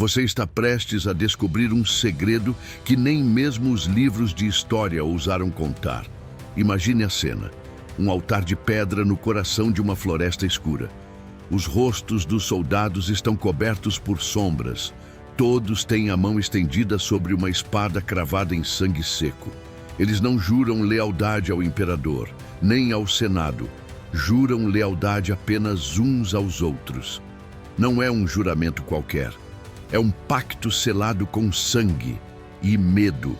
Você está prestes a descobrir um segredo que nem mesmo os livros de história ousaram contar. Imagine a cena. Um altar de pedra no coração de uma floresta escura. Os rostos dos soldados estão cobertos por sombras. Todos têm a mão estendida sobre uma espada cravada em sangue seco. Eles não juram lealdade ao imperador, nem ao Senado. Juram lealdade apenas uns aos outros. Não é um juramento qualquer. É um pacto selado com sangue e medo.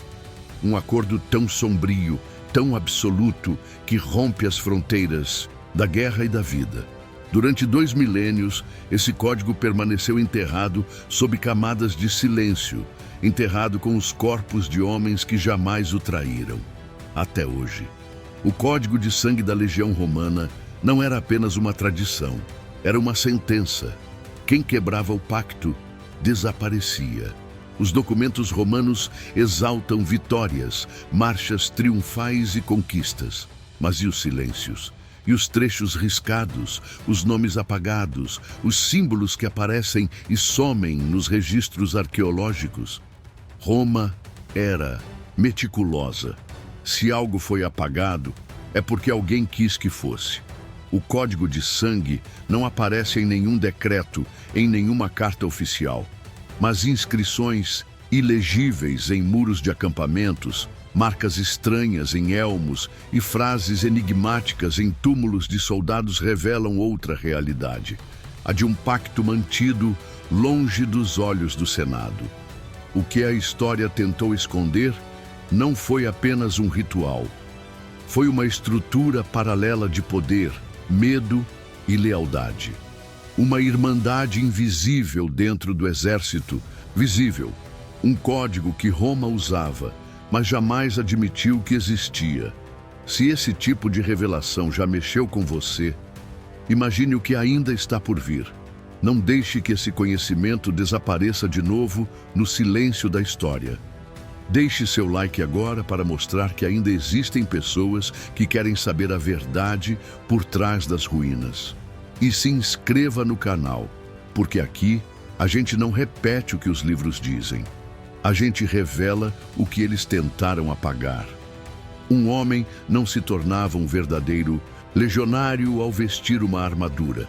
Um acordo tão sombrio, tão absoluto, que rompe as fronteiras da guerra e da vida. Durante 2 milênios, esse código permaneceu enterrado sob camadas de silêncio, enterrado com os corpos de homens que jamais o traíram. Até hoje. O código de sangue da Legião Romana não era apenas uma tradição, era uma sentença. Quem quebrava o pacto desaparecia. Os documentos romanos exaltam vitórias, marchas triunfais e conquistas. Mas e os silêncios? E os trechos riscados, os nomes apagados, os símbolos que aparecem e somem nos registros arqueológicos? Roma era meticulosa. Se algo foi apagado, é porque alguém quis que fosse. O código de sangue não aparece em nenhum decreto, em nenhuma carta oficial, mas inscrições ilegíveis em muros de acampamentos, marcas estranhas em elmos e frases enigmáticas em túmulos de soldados revelam outra realidade, a de um pacto mantido longe dos olhos do Senado. O que a história tentou esconder não foi apenas um ritual. Foi uma estrutura paralela de poder, medo e lealdade. Uma irmandade invisível dentro do exército, visível. Um código que Roma usava, mas jamais admitiu que existia. Se esse tipo de revelação já mexeu com você, imagine o que ainda está por vir. Não deixe que esse conhecimento desapareça de novo no silêncio da história. Deixe seu like agora para mostrar que ainda existem pessoas que querem saber a verdade por trás das ruínas. E se inscreva no canal, porque aqui a gente não repete o que os livros dizem. A gente revela o que eles tentaram apagar. Um homem não se tornava um verdadeiro legionário ao vestir uma armadura.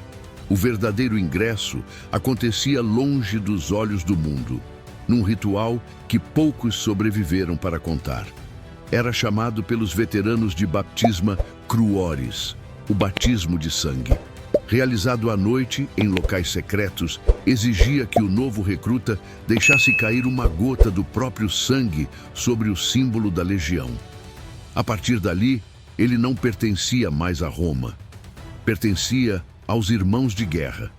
O verdadeiro ingresso acontecia longe dos olhos do mundo, num ritual que poucos sobreviveram para contar. Era chamado pelos veteranos de baptisma cruoris, o batismo de sangue. Realizado à noite, em locais secretos, exigia que o novo recruta deixasse cair uma gota do próprio sangue sobre o símbolo da legião. A partir dali, ele não pertencia mais a Roma. Pertencia aos irmãos de guerra.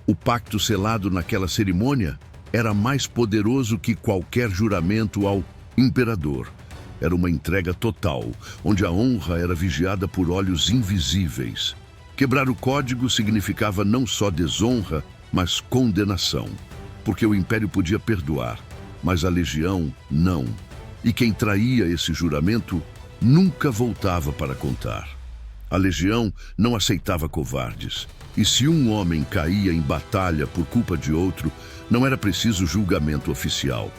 O pacto selado naquela cerimônia era mais poderoso que qualquer juramento ao imperador. Era uma entrega total, onde a honra era vigiada por olhos invisíveis. Quebrar o código significava não só desonra, mas condenação. Porque o império podia perdoar, mas a legião não. E quem traía esse juramento nunca voltava para contar. A legião não aceitava covardes. E se um homem caía em batalha por culpa de outro, não era preciso julgamento oficial.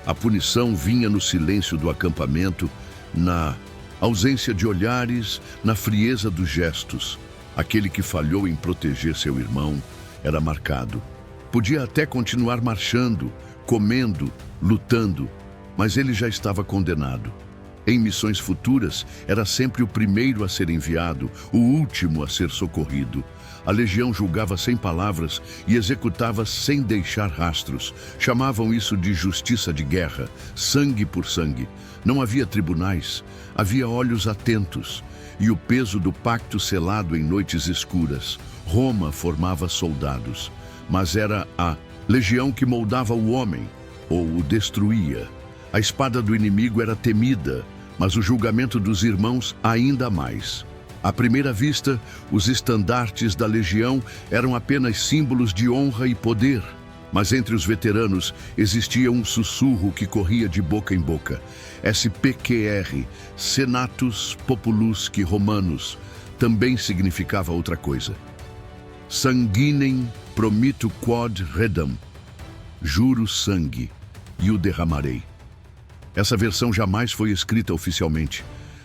A punição vinha no silêncio do acampamento, na ausência de olhares, na frieza dos gestos. Aquele que falhou em proteger seu irmão era marcado. Podia até continuar marchando, comendo, lutando, mas ele já estava condenado. Em missões futuras, era sempre o primeiro a ser enviado, o último a ser socorrido. A legião julgava sem palavras e executava sem deixar rastros. Chamavam isso de justiça de guerra, sangue por sangue. Não havia tribunais, havia olhos atentos. E o peso do pacto selado em noites escuras. Roma formava soldados, mas era a legião que moldava o homem, ou o destruía. A espada do inimigo era temida, mas o julgamento dos irmãos ainda mais. À primeira vista, os estandartes da legião eram apenas símbolos de honra e poder. Mas entre os veteranos existia um sussurro que corria de boca em boca. SPQR, Senatus Populusque Romanus, também significava outra coisa. Sanguinem promito quod redam. Juro sangue e o derramarei. Essa versão jamais foi escrita oficialmente,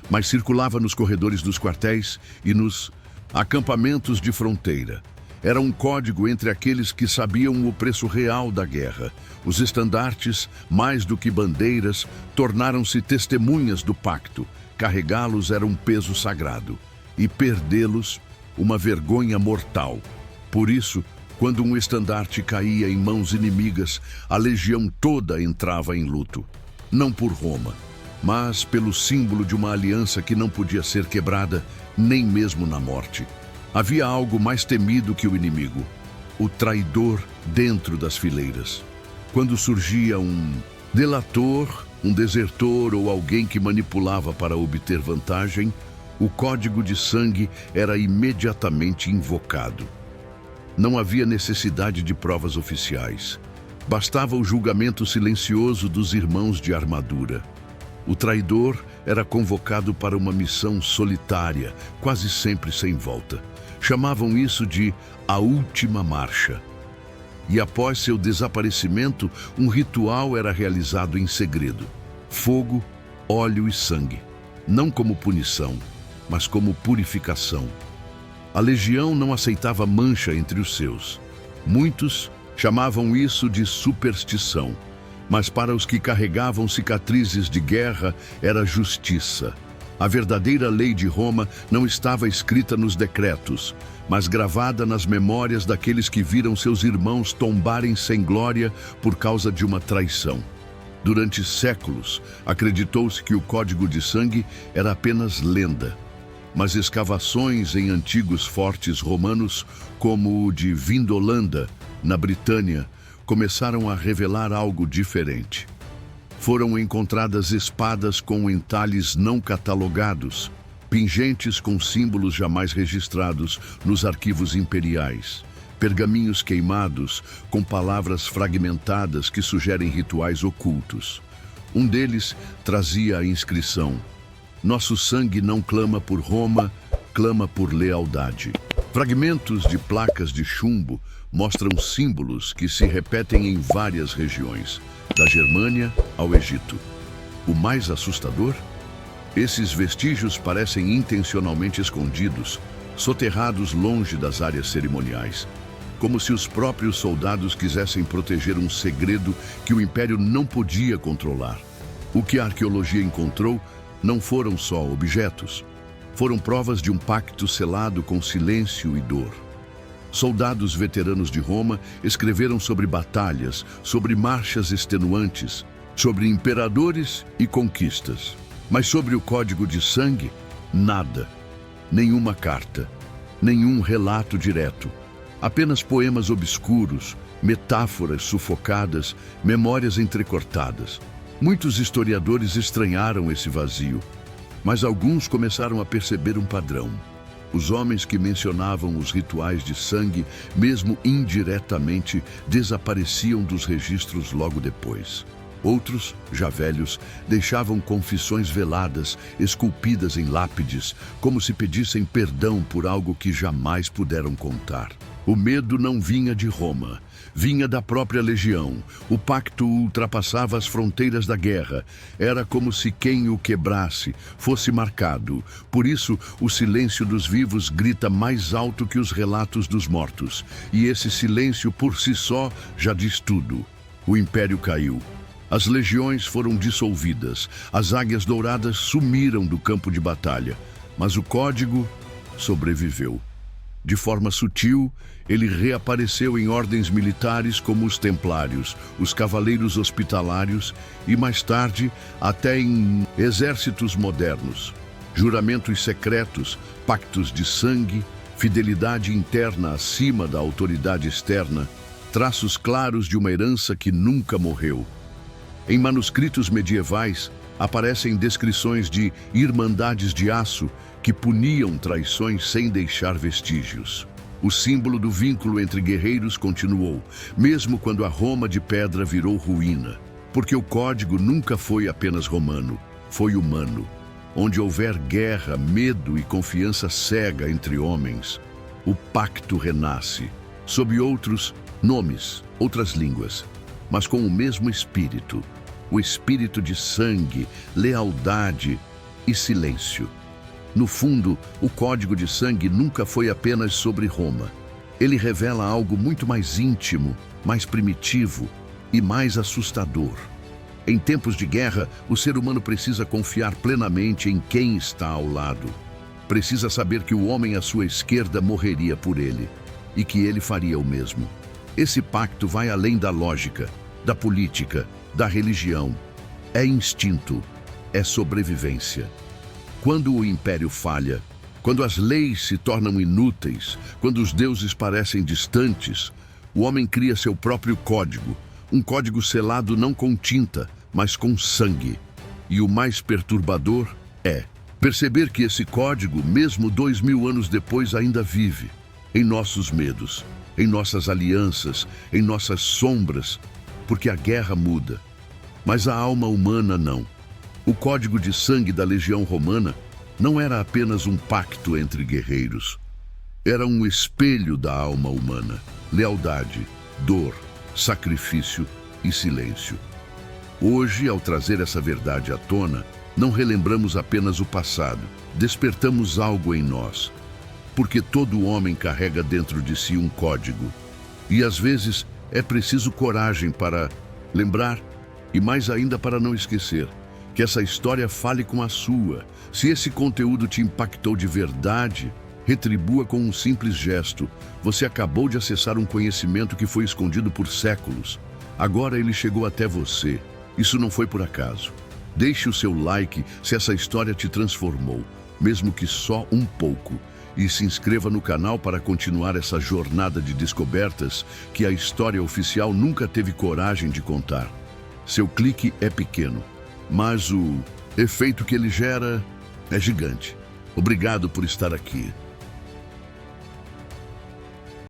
mas circulava nos corredores dos quartéis e nos acampamentos de fronteira. Era um código entre aqueles que sabiam o preço real da guerra. Os estandartes, mais do que bandeiras, tornaram-se testemunhas do pacto. Carregá-los era um peso sagrado e perdê-los, uma vergonha mortal. Por isso, quando um estandarte caía em mãos inimigas, a legião toda entrava em luto. Não por Roma, mas pelo símbolo de uma aliança que não podia ser quebrada, nem mesmo na morte. Havia algo mais temido que o inimigo, o traidor dentro das fileiras. Quando surgia um delator, um desertor ou alguém que manipulava para obter vantagem, o código de sangue era imediatamente invocado. Não havia necessidade de provas oficiais. Bastava o julgamento silencioso dos irmãos de armadura. O traidor era convocado para uma missão solitária, quase sempre sem volta. Chamavam isso de a última marcha. E após seu desaparecimento, um ritual era realizado em segredo. Fogo, óleo e sangue. Não como punição, mas como purificação. A legião não aceitava mancha entre os seus. Muitos chamavam isso de superstição, mas para os que carregavam cicatrizes de guerra era justiça. A verdadeira lei de Roma não estava escrita nos decretos, mas gravada nas memórias daqueles que viram seus irmãos tombarem sem glória por causa de uma traição. Durante séculos, acreditou-se que o código de sangue era apenas lenda, mas escavações em antigos fortes romanos, como o de Vindolanda, na Britânia, começaram a revelar algo diferente. Foram encontradas espadas com entalhes não catalogados, pingentes com símbolos jamais registrados nos arquivos imperiais, pergaminhos queimados com palavras fragmentadas que sugerem rituais ocultos. Um deles trazia a inscrição: "Nosso sangue não clama por Roma, clama por lealdade." Fragmentos de placas de chumbo mostram símbolos que se repetem em várias regiões, da Germânia ao Egito. O mais assustador? Esses vestígios parecem intencionalmente escondidos, soterrados longe das áreas cerimoniais, como se os próprios soldados quisessem proteger um segredo que o Império não podia controlar. O que a arqueologia encontrou não foram só objetos, foram provas de um pacto selado com silêncio e dor. Soldados veteranos de Roma escreveram sobre batalhas, sobre marchas extenuantes, sobre imperadores e conquistas. Mas sobre o código de sangue, nada. Nenhuma carta, nenhum relato direto. Apenas poemas obscuros, metáforas sufocadas, memórias entrecortadas. Muitos historiadores estranharam esse vazio, mas alguns começaram a perceber um padrão. Os homens que mencionavam os rituais de sangue, mesmo indiretamente, desapareciam dos registros logo depois. Outros, já velhos, deixavam confissões veladas, esculpidas em lápides, como se pedissem perdão por algo que jamais puderam contar. O medo não vinha de Roma, vinha da própria legião. O pacto ultrapassava as fronteiras da guerra. Era como se quem o quebrasse fosse marcado. Por isso, o silêncio dos vivos grita mais alto que os relatos dos mortos. E esse silêncio por si só já diz tudo. O império caiu. As legiões foram dissolvidas. As águias douradas sumiram do campo de batalha. Mas o código sobreviveu. De forma sutil, ele reapareceu em ordens militares como os templários, os cavaleiros hospitalários e, mais tarde, até em exércitos modernos. Juramentos secretos, pactos de sangue, fidelidade interna acima da autoridade externa, traços claros de uma herança que nunca morreu. Em manuscritos medievais, aparecem descrições de irmandades de aço que puniam traições sem deixar vestígios. O símbolo do vínculo entre guerreiros continuou, mesmo quando a Roma de pedra virou ruína, porque o código nunca foi apenas romano, foi humano. Onde houver guerra, medo e confiança cega entre homens, o pacto renasce, sob outros nomes, outras línguas. mas com o mesmo espírito. O espírito de sangue, lealdade e silêncio. No fundo, o Código de Sangue nunca foi apenas sobre Roma. Ele revela algo muito mais íntimo, mais primitivo e mais assustador. Em tempos de guerra, o ser humano precisa confiar plenamente em quem está ao lado. Precisa saber que o homem à sua esquerda morreria por ele e que ele faria o mesmo. Esse pacto vai além da lógica, da política, da religião. É instinto, é sobrevivência. Quando o império falha, quando as leis se tornam inúteis, quando os deuses parecem distantes, o homem cria seu próprio código, um código selado não com tinta, mas com sangue. E o mais perturbador é perceber que esse código, mesmo 2000 anos depois, ainda vive em nossos medos, em nossas alianças, em nossas sombras, porque a guerra muda, mas a alma humana não. O Código de Sangue da Legião Romana não era apenas um pacto entre guerreiros. Era um espelho da alma humana, lealdade, dor, sacrifício e silêncio. Hoje, ao trazer essa verdade à tona, não relembramos apenas o passado, despertamos algo em nós. Porque todo homem carrega dentro de si um código. E às vezes é preciso coragem para lembrar e mais ainda para não esquecer. Que essa história fale com a sua. Se esse conteúdo te impactou de verdade, retribua com um simples gesto. Você acabou de acessar um conhecimento que foi escondido por séculos. Agora ele chegou até você. Isso não foi por acaso. Deixe o seu like se essa história te transformou, mesmo que só um pouco. E se inscreva no canal para continuar essa jornada de descobertas que a história oficial nunca teve coragem de contar. Seu clique é pequeno, mas o efeito que ele gera é gigante. Obrigado por estar aqui.